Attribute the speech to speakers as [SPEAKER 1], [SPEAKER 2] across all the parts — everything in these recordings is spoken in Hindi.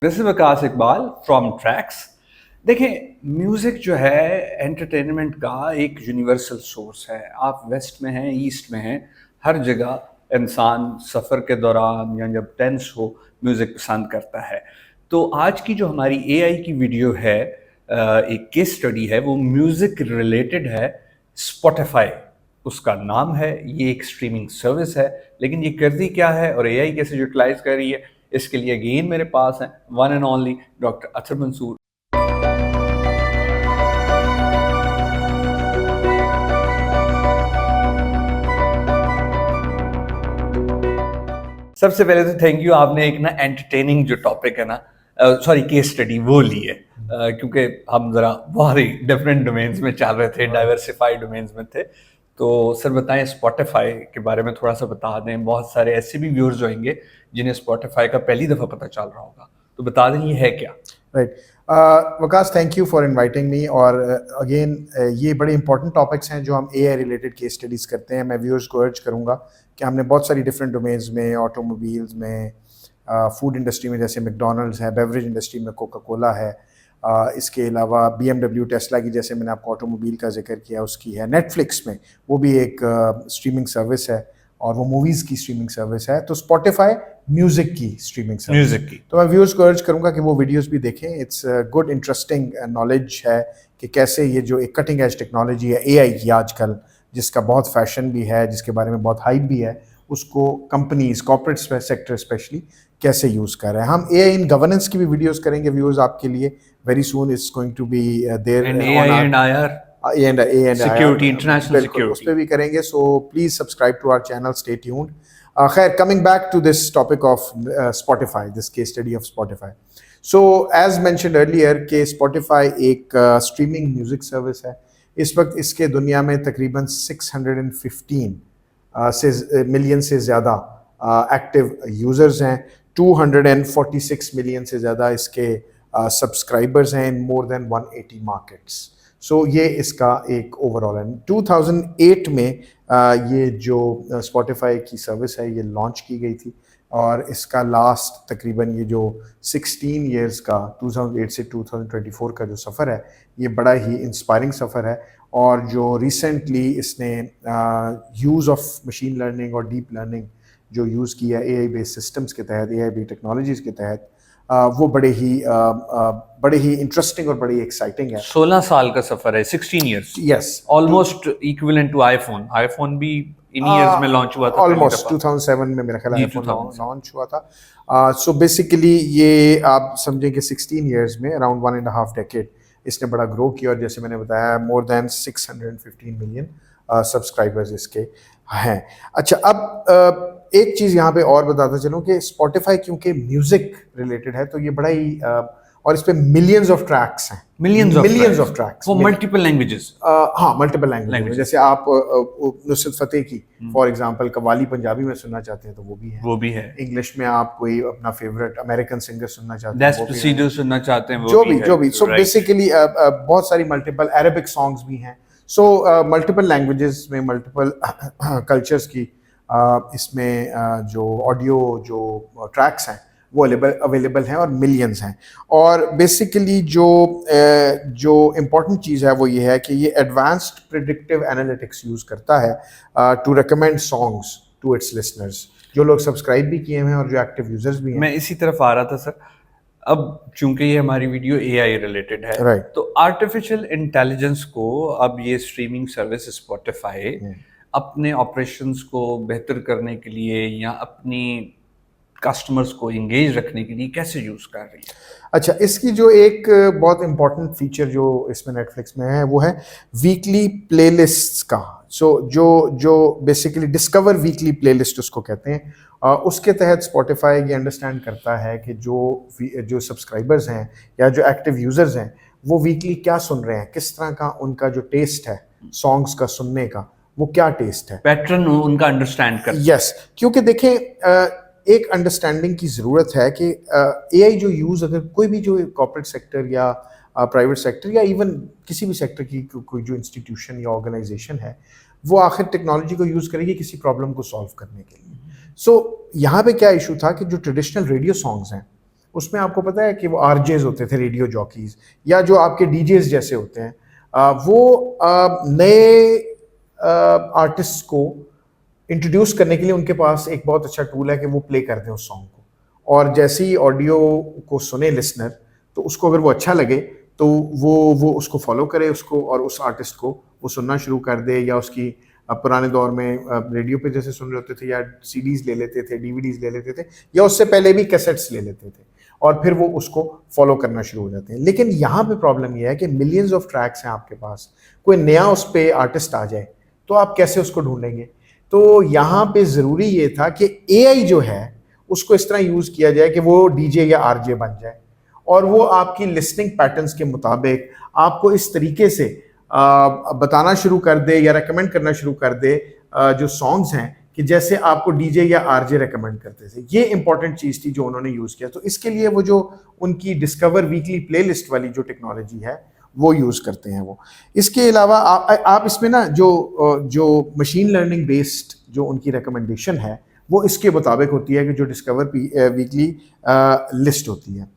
[SPEAKER 1] This is Waqas Iqbal from tracks. देखें, म्यूज़िक जो है एंटरटेनमेंट का एक यूनिवर्सल सोर्स है। आप वेस्ट में हैं, ईस्ट में हैं, हर जगह इंसान सफ़र के दौरान या जब टेंस हो म्यूज़िक पसंद करता है। तो आज की जो हमारी एआई की वीडियो है, एक केस स्टडी है, वो म्यूज़िक रिलेटेड है। स्पॉटिफाई उसका नाम है। ये एक स्ट्रीमिंग सर्विस है, लेकिन ये करती क्या है और एआई कैसे यूटिलाइज कर रही है, इसके लिए अगेन मेरे पास है वन एंड ओनली डॉक्टर अतर मंसूर। सबसे पहले तो थैंक यू, आपने एक ना एंटरटेनिंग जो टॉपिक है ना, सॉरी केस स्टडी वो ली है, क्योंकि हम ज़रा बहुत ही डिफरेंट डोमेन्स में चल रहे थे, डाइवर्सिफाइड डोमेन्स में थे। तो सर बताएं, स्पॉटिफाई के बारे में थोड़ा सा बता दें। बहुत सारे ऐसे भी व्यूअर्स होंगे जिन्हें स्पॉटिफाई का पहली दफ़ा पता चल रहा होगा, तो बता दें ये है क्या।
[SPEAKER 2] Right. Waqas, thank you for inviting me. और अगेन ये बड़े इंपॉर्टेंट टॉपिक्स हैं जो हम एआई रिलेटेड केस स्टडीज़ करते हैं। मैं व्यूअर्स को अर्ज करूंगा कि हमने बहुत सारी डिफरेंट डोमेन्स में, ऑटोमोबाइल्स में, फूड इंडस्ट्री में जैसे मैकडोनल्ड्स है, बेवरेज इंडस्ट्री में कोका कोला है, इसके अलावा BMW टेस्ला की, जैसे मैंने आपको ऑटोमोबाइल का जिक्र किया, उसकी है। नेटफ्लिक्स में वो भी एक स्ट्रीमिंग सर्विस है और वो मूवीज़ की स्ट्रीमिंग सर्विस है। तो स्पॉटिफाई म्यूज़िक की स्ट्रीमिंग सर्विस।
[SPEAKER 1] म्यूजिक की
[SPEAKER 2] तो मैं व्यूअर्स को अर्ज करूंगा कि वो वीडियोस भी देखें। इट्स गुड इंटरेस्टिंग नॉलेज है कि कैसे ये जो एक कटिंग एज टेक्नोलॉजी है एआई की आजकल, जिसका बहुत फैशन भी है, जिसके बारे में बहुत हाइप भी है, उसको कंपनीज, कॉर्पोरेट सेक्टर स्पेशली कैसे यूज़ कर रहे हैं। हम एआई इन गवर्नेंस की भी वीडियोस करेंगे व्यूअर्स आपके लिए। Very soon it's going to be there
[SPEAKER 1] and
[SPEAKER 2] on
[SPEAKER 1] AI and
[SPEAKER 2] our
[SPEAKER 1] IR
[SPEAKER 2] and
[SPEAKER 1] security, international
[SPEAKER 2] बिल्कुल उस
[SPEAKER 1] सिक्योरिटी।
[SPEAKER 2] पर भी करेंगे। So please subscribe to our channel, stay tuned. खैर, coming back to this topic of Spotify, this case study of Spotify. So as mentioned earlier के स्पॉटिफाई एक स्ट्रीमिंग म्यूजिक सर्विस है। इस वक्त इसके दुनिया में तकरीबन 615 से मिलियन से ज़्यादा एक्टिव यूज़र्स हैं। 246 मिलियन से ज़्यादा इसके सब्सक्राइबर्स हैं इन मोर देन 180 मार्केट्स। सो ये इसका एक ओवरऑल है। 2008 में ये जो स्पॉटिफाई की सर्विस है ये लॉन्च की गई थी और इसका लास्ट तकरीबन ये जो 16 इयर्स का 2008 से 2024 का जो सफ़र है ये बड़ा ही इंस्पायरिंग सफ़र है। और जो रिसेंटली इसने यूज़ ऑफ मशीन लर्निंग और डीप लर्निंग जो यूज़ किया एआई बेस्ड सिस्टम्स के तहत, एआई बेस्ड टेक्नोलॉजीज़ के तहत, वो बड़े ही इंटरेस्टिंग और बड़ी एक्साइटिंग है।
[SPEAKER 1] 16 साल का सफर है, 16 years,
[SPEAKER 2] yes,
[SPEAKER 1] almost equivalent to iPhone. IPhone भी इन्हीं इयर्स में लॉन्च हुआ था पहली
[SPEAKER 2] ऑलमोस्ट
[SPEAKER 1] दफा।
[SPEAKER 2] 2007 में मेरा ख्याल
[SPEAKER 1] जी,
[SPEAKER 2] आईफोन
[SPEAKER 1] 2000।
[SPEAKER 2] लॉन्च हुआ था। सो बेसिकली ये आप समझें कि 16 इयर्स में अराउंड 1.5 डेकेड इसने बड़ा ग्रो किया। और जैसे मैंने बताया, मोर देन 615 मिलियन सब्सक्राइबर्स इसके हैं। अच्छा, अब एक चीज़ यहाँ पे और बताता चलूँ कि स्पॉटिफाई क्योंकि म्यूज़िक रिलेटेड है तो ये बड़ा ही और इस पे मिलियंस ऑफ ट्रैक्स हैं, मिलियंस ऑफ ट्रैक्स
[SPEAKER 1] वो मल्टीपल लैंग्वेजेस।
[SPEAKER 2] हाँ, मल्टीपल लैंग्वेज में। जैसे आप नुसरत फतेह की फॉर एग्जांपल कव्वाली पंजाबी में सुनना चाहते हैं तो वो भी है। इंग्लिश में आप कोई अपना फेवरेट अमेरिकन सिंगर सुनना चाहते हैं,
[SPEAKER 1] डेस्पासितो सुनना चाहते हैं,
[SPEAKER 2] जो भी। सो बेसिकली बहुत सारी मल्टीपल अरेबिक सॉन्ग्स भी हैं। सो मल्टीपल लैंग्वेजेस में मल्टीपल कल्चर्स की इसमें जो ऑडियो जो ट्रैक्स हैं वो अवेलेबल हैं और मिलियंस हैं। और बेसिकली जो इम्पॉर्टेंट चीज़ है वो ये है कि ये एडवांस्ड प्रिडिक्टिव एनालिटिक्स यूज़ करता है to recommend songs to its listeners, जो लोग सब्सक्राइब भी किए हैं और जो एक्टिव यूजर्स भी हैं।
[SPEAKER 1] मैं इसी तरफ आ रहा था सर। अब चूंकि ये हमारी वीडियो एआई रिलेटेड है,
[SPEAKER 2] राइट,
[SPEAKER 1] तो आर्टिफिशियल इंटेलिजेंस को अब ये स्ट्रीमिंग सर्विस स्पॉटिफाई अपने ऑपरेशंस को बेहतर करने के लिए या अपनी कस्टमर्स को एंगेज रखने के लिए कैसे यूज कर रही है।
[SPEAKER 2] अच्छा, इसकी जो एक बहुत इंपॉर्टेंट फीचर जो इसमें नेटफ्लिक्स में है वो है वीकली प्लेलिस्ट्स का। सो जो बेसिकली डिस्कवर वीकली प्लेलिस्ट उसको कहते हैं। उसके तहत स्पॉटिफाई ये अंडरस्टैंड करता है कि जो सब्सक्राइबर्स हैं या जो एक्टिव यूजर्स हैं वो वीकली क्या सुन रहे हैं, किस तरह का उनका जो टेस्ट है सॉन्ग्स का सुनने का, वो क्या टेस्ट है,
[SPEAKER 1] पैटर्न उनका अंडरस्टैंड कर।
[SPEAKER 2] यस, क्योंकि देखें एक अंडरस्टैंडिंग की ज़रूरत है कि एआई जो यूज़, अगर कोई भी जो कॉर्पोरेट सेक्टर या प्राइवेट सेक्टर या इवन किसी भी सेक्टर की कोई जो इंस्टीट्यूशन या ऑर्गेनाइजेशन है, वो आखिर टेक्नोलॉजी को यूज़ करेगी किसी प्रॉब्लम को सॉल्व करने के लिए। सो यहाँ पे क्या इशू था कि जो ट्रेडिशनल रेडियो सॉन्ग्स हैं उसमें आपको पता है कि वो आरजेज होते थे, रेडियो जॉकीज, या जो आपके डीजेस जैसे होते हैं, वो नए आर्टिस्ट को इंट्रोड्यूस करने के लिए उनके पास एक बहुत अच्छा टूल है कि वो प्ले कर दें उस सॉन्ग को, और जैसे ही ऑडियो को सुने लिसनर, तो उसको अगर वो अच्छा लगे तो वो उसको फॉलो करे उसको, और उस आर्टिस्ट को वो सुनना शुरू कर दे, या उसकी पुराने दौर में रेडियो पे जैसे सुन रहे होते थे, या सीडीज ले लेते थे, डीवीडीज ले लेते थे, या उससे पहले भी कैसेट्स ले लेते थे, और फिर वो उसको फॉलो करना शुरू हो जाते हैं। लेकिन यहाँ पे प्रॉब्लम यह है कि मिलियंस ऑफ ट्रैक्स हैं आपके पास, कोई नया उस पर आर्टिस्ट आ जाए तो आप कैसे उसको ढूंढेंगे? तो यहाँ पे ज़रूरी ये था कि एआई जो है उसको इस तरह यूज़ किया जाए कि वो डीजे या आरजे बन जाए, और वो आपकी लिसनिंग पैटर्न्स के मुताबिक आपको इस तरीके से बताना शुरू कर दे या रेकमेंड करना शुरू कर दे जो सॉन्ग्स हैं, कि जैसे आपको डीजे या आरजे रेकमेंड करते थे। ये इंपॉर्टेंट चीज़ थी जो उन्होंने यूज़ किया। तो इसके लिए वो जो उनकी डिस्कवर वीकली प्लेलिस्ट वाली जो टेक्नोलॉजी है वो यूज़ करते हैं वो। इसके अलावा आप इसमें ना जो मशीन लर्निंग बेस्ड जो उनकी रिकमेंडेशन है वो इसके मुताबिक होती है कि जो डिस्कवर वीकली लिस्ट होती है।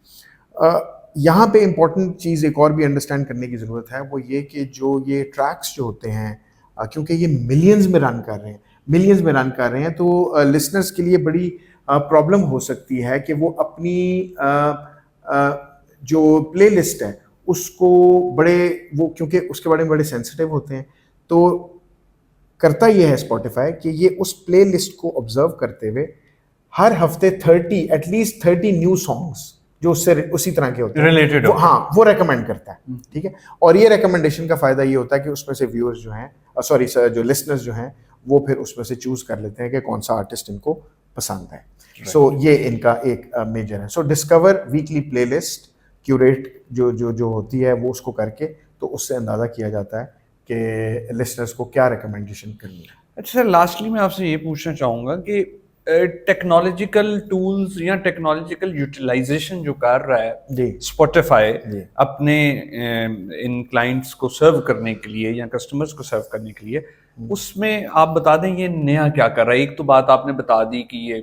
[SPEAKER 2] यहाँ पे इम्पॉर्टेंट चीज़ एक और भी अंडरस्टैंड करने की ज़रूरत है, वो ये कि जो ये ट्रैक्स जो होते हैं, क्योंकि ये मिलियंस में रन कर रहे हैं, तो लिसनर्स के लिए बड़ी प्रॉब्लम हो सकती है कि वो अपनी जो प्ले लिस्ट है उसको क्योंकि उसके बारे में बड़े सेंसिटिव होते हैं, तो करता ये है स्पॉटिफाई कि ये उस प्ले लिस्ट को ऑब्जर्व करते हुए हर हफ्ते एटलीस्ट 30 न्यू सॉन्ग्स जो उससे उसी तरह के होते हैं
[SPEAKER 1] रिलेटेड,
[SPEAKER 2] वो रेकमेंड करता है। ठीक है, और ये रेकमेंडेशन का फायदा ये होता है कि उसमें से व्यूअर्स जो हैं जो लिसनर्स जो हैं वो फिर उसमें से चूज कर लेते हैं कि कौन सा आर्टिस्ट इनको पसंद है। सो ये इनका एक मेजर है। सो डिस्कवर वीकली प्लेलिस्ट क्यूरेट जो होती है वो उसको करके, तो उससे अंदाज़ा किया जाता है कि लिसनर्स को क्या रिकमेंडेशन करनी है।
[SPEAKER 1] अच्छा सर, लास्टली मैं आपसे ये पूछना चाहूँगा कि टेक्नोलॉजिकल टूल्स या टेक्नोलॉजिकल यूटिलाइजेशन जो कर रहा है स्पॉटिफाई अपने इन क्लाइंट्स को सर्व करने के लिए या कस्टमर्स को सर्व करने के लिए, उसमें आप बता दें ये नया क्या कर रहा है। एक तो बात आपने बता दी कि ये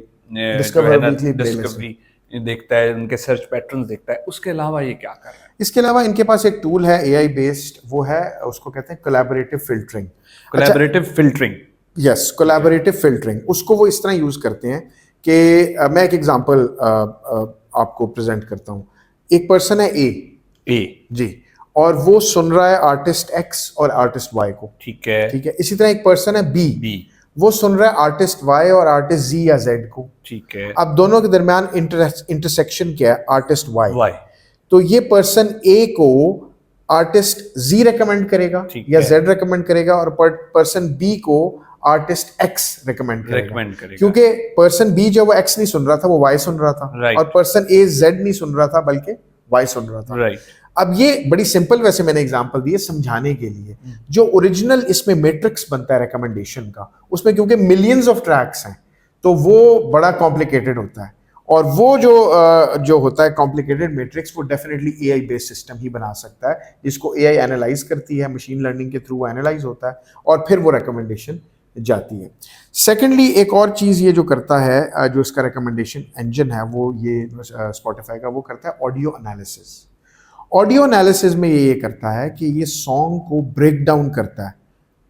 [SPEAKER 1] डिस्कवरी देखता है, उनके सर्च पैटर्न देखता है, उसके अलावा ये क्या कर रहा है?
[SPEAKER 2] इसके अलावा इनके पास एक टूल है एआई बेस्ड, वो है उसको कहते हैं collaborative filtering. Yes, collaborative filtering. उसको वो इस तरह यूज करते हैं कि मैं एक एग्जांपल आपको प्रेजेंट करता हूँ। एक पर्सन है ए जी, और वो सुन रहा है आर्टिस्ट एक्स और आर्टिस्ट वाई को। ठीक है। इसी तरह एक पर्सन है बी, वो सुन रहा है आर्टिस्ट वाई और आर्टिस्ट जी या जेड को। ठीक है। अब दोनों के दरमियान इंटरसेक्शन क्या है? Artist Y. तो ये पर्सन ए को आर्टिस्ट जी रेकमेंड करेगा या जेड रेकमेंड करेगा, और पर्सन बी को आर्टिस्ट एक्स रेकमेंड करेगा। क्योंकि पर्सन बी जो वो एक्स नहीं सुन रहा था, वो वाई सुन रहा था, और पर्सन ए जेड नहीं सुन रहा था बल्कि वाई सुन रहा था। अब ये बड़ी सिंपल, वैसे मैंने एग्जांपल दिए समझाने के लिए। जो ओरिजिनल इसमें मैट्रिक्स बनता है रिकमेंडेशन का, उसमें क्योंकि मिलियंस ऑफ ट्रैक्स हैं तो वो बड़ा कॉम्प्लिकेटेड होता है, और वो जो होता है कॉम्प्लिकेटेड मैट्रिक्स, वो डेफिनेटली एआई बेस्ड सिस्टम ही बना सकता है, जिसको एआई एनालाइज करती है, मशीन लर्निंग के थ्रू एनालाइज होता है और फिर वो रिकमेंडेशन जाती है। सेकेंडली, एक और चीज़ ये जो करता है, जो इसका रिकमेंडेशन इंजन है, वो ये स्पॉटिफाई का वो करता है ऑडियो एनालिसिस। ऑडियो एनालिसिस में ये करता है कि ये सॉन्ग को ब्रेक डाउन करता है।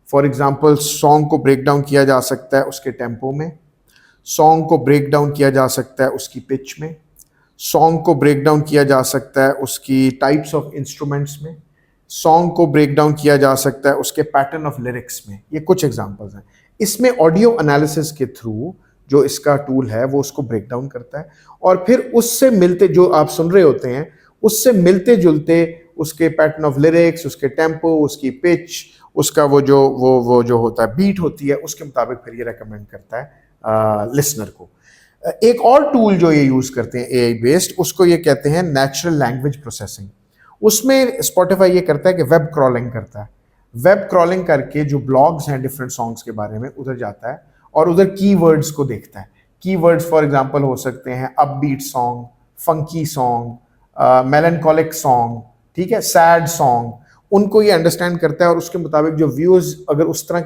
[SPEAKER 2] फॉर एग्जांपल, सॉन्ग को ब्रेक डाउन किया जा सकता है उसके टेम्पो में, सॉन्ग को ब्रेक डाउन किया जा सकता है उसकी पिच में, सॉन्ग को ब्रेक डाउन किया जा सकता है उसकी टाइप्स ऑफ इंस्ट्रूमेंट्स में, सॉन्ग को ब्रेक डाउन किया जा सकता है उसके पैटर्न ऑफ लिरिक्स में। ये कुछ एग्जांपल्स हैं। इसमें ऑडियो एनालिसिस के थ्रू जो इसका टूल है वो उसको ब्रेक डाउन करता है, और फिर उससे मिलते, जो आप सुन रहे होते हैं उससे मिलते जुलते उसके पैटर्न ऑफ लिरिक्स, उसके टेम्पो, उसकी पिच, उसका वो जो होता है बीट होती है, उसके मुताबिक फिर ये रेकमेंड करता है लिसनर को। एक और टूल जो ये यूज़ करते हैं एआई बेस्ड, उसको ये कहते हैं नेचुरल लैंग्वेज प्रोसेसिंग। उसमें स्पॉटिफाई ये करता है कि वेब क्रॉलिंग करता है। वेब क्रॉलिंग करके जो ब्लॉग्स हैं डिफरेंट सॉन्ग्स के बारे में, उधर जाता है और उधर कीवर्ड्स को देखता है। कीवर्ड्स फॉर एग्जांपल हो सकते हैं upbeat song, funky song, melancholic song, ठीक है, सैड सॉन्ग। उनको ये अंडरस्टैंड करता है, और उसके मुताबिक जो व्यूअर्स अगर उस तरह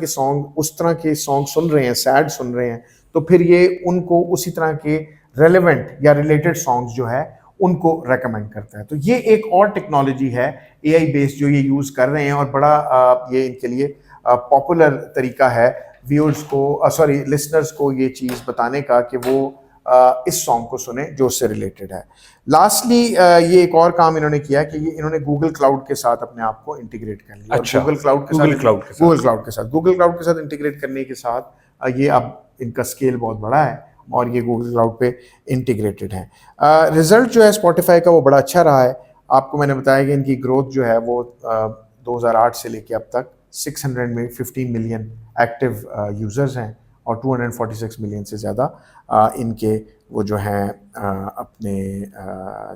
[SPEAKER 2] के सॉन्ग सुन रहे हैं, सैड सुन रहे हैं, तो फिर ये उनको उसी तरह के रेलेवेंट या रिलेटेड सॉन्ग्स जो है उनको रेकमेंड करता है। तो ये एक और टेक्नोलॉजी है एआई बेस्ड जो ये यूज़ कर रहे हैं, और बड़ा ये इनके लिए पॉपुलर तरीका है व्यूअर्स को, सॉरी लिसनर्स को ये चीज़ बताने का कि वो इस सॉन्ग को सुने जो उससे रिलेटेड है। लास्टली ये एक और काम इन्होंने किया कि ये इन्होंने गूगल क्लाउड के साथ अपने आप को इंटीग्रेट कर लिया।
[SPEAKER 1] अच्छा,
[SPEAKER 2] गूगल क्लाउड के
[SPEAKER 1] गूगल
[SPEAKER 2] साथ
[SPEAKER 1] क्लाउड के साथ।
[SPEAKER 2] गूगल क्लाउड के साथ इंटीग्रेट करने के साथ ये अब इनका स्केल बहुत बड़ा है और ये गूगल क्लाउड पे इंटीग्रेटेड है। रिजल्ट जो है स्पॉटिफाई का वो बड़ा अच्छा रहा है। आपको मैंने बताया कि इनकी ग्रोथ जो है वो 2008 से लेके अब तक 615 मिलियन एक्टिव यूज़र्स हैं और 246 मिलियन से ज़्यादा इनके वो जो हैं अपने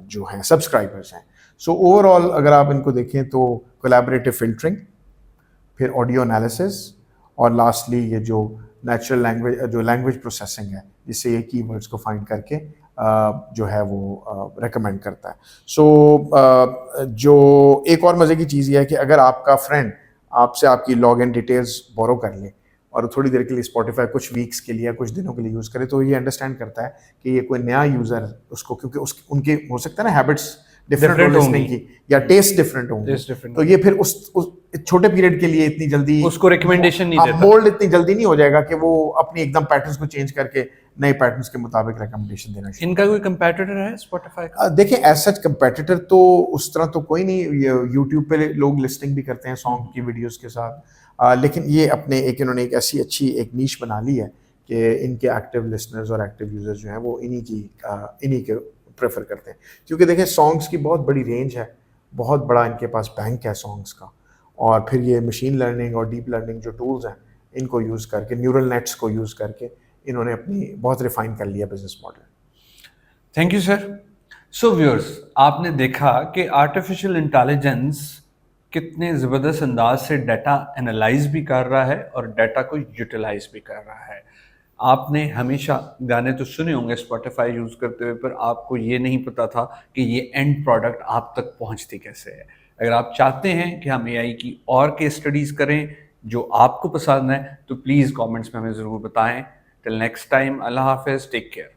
[SPEAKER 2] जो हैं सब्सक्राइबर्स हैं। सो ओवरऑल अगर आप इनको देखें तो कोलैबोरेटिव फ़िल्टरिंग, फिर ऑडियो एनालिसिस, और लास्टली ये जो नेचुरल लैंग्वेज जो लैंग्वेज प्रोसेसिंग है जिससे ये कीवर्ड्स को फाइंड करके जो है वो रेकमेंड करता है। सो जो एक और मज़े की चीज़ ये है कि अगर आपका फ्रेंड आपसे आपकी लॉग इन डिटेल्स बोरो कर ले और थोड़ी देर के लिए स्पॉटिफाई कुछ वीक्स के लिए या कुछ दिनों के लिए यूज़ करे, तो ये अंडरस्टैंड करता है कि ये कोई नया यूज़र उसको, क्योंकि उनके हो सकता है ना हैबिट्स डिफरेंट हो लिसनिंग की या टेस्ट डिफरेंट होंगे, तो ये फिर उस छोटे पीरियड के लिए इतनी जल्दी
[SPEAKER 1] उसको रिकमेंडेशन नहीं देता,
[SPEAKER 2] मोल्ड इतनी जल्दी नहीं हो जाएगा कि वो अपनी एकदम पैटर्न्स को चेंज करके नए पैटर्न्स के मुताबिक रिकमेंडेशन देना शुरू।
[SPEAKER 1] इनका कोई कंपेटिटर है स्पॉटिफाई का?
[SPEAKER 2] देखिए एज सच कंपेटिटर तो उस तरह तो कोई नहीं। यूट्यूब पे लोग लिस्टिंग भी करते हैं सॉन्ग की वीडियोस के साथ, लेकिन ये अपने इन्होंने एक ऐसी अच्छी एक नीश बना ली है कि इनके एक्टिव लिसनर्स और एक्टिव यूजर्स जो हैं वो इन्हीं के प्रेफर करते हैं। क्योंकि देखें सॉन्ग्स की बहुत बड़ी रेंज है, बहुत बड़ा इनके पास बैंक है सॉन्ग्स का, और फिर ये मशीन लर्निंग और डीप लर्निंग जो टूल्स हैं इनको यूज़ करके, न्यूरल नेट्स को यूज़ करके इन्होंने अपनी बहुत रिफाइन कर लिया business model.
[SPEAKER 1] Thank you sir. So viewers, आपने देखा कि आर्टिफिशियल इंटेलिजेंस कितने ज़बरदस्त अंदाज से डाटा एनालाइज भी कर रहा है और डाटा को यूटिलाइज भी कर रहा है। आपने हमेशा गाने तो सुने होंगे स्पॉटिफाई यूज़ करते हुए, पर आपको ये नहीं पता था कि ये एंड प्रोडक्ट आप तक पहुंचती कैसे है। अगर आप चाहते हैं कि हम एआई की और केस स्टडीज़ करें जो आपको पसंद है, तो प्लीज़ कमेंट्स में हमें ज़रूर बताएं। टिल नेक्स्ट टाइम, अल्लाह हाफिज़, टेक केयर।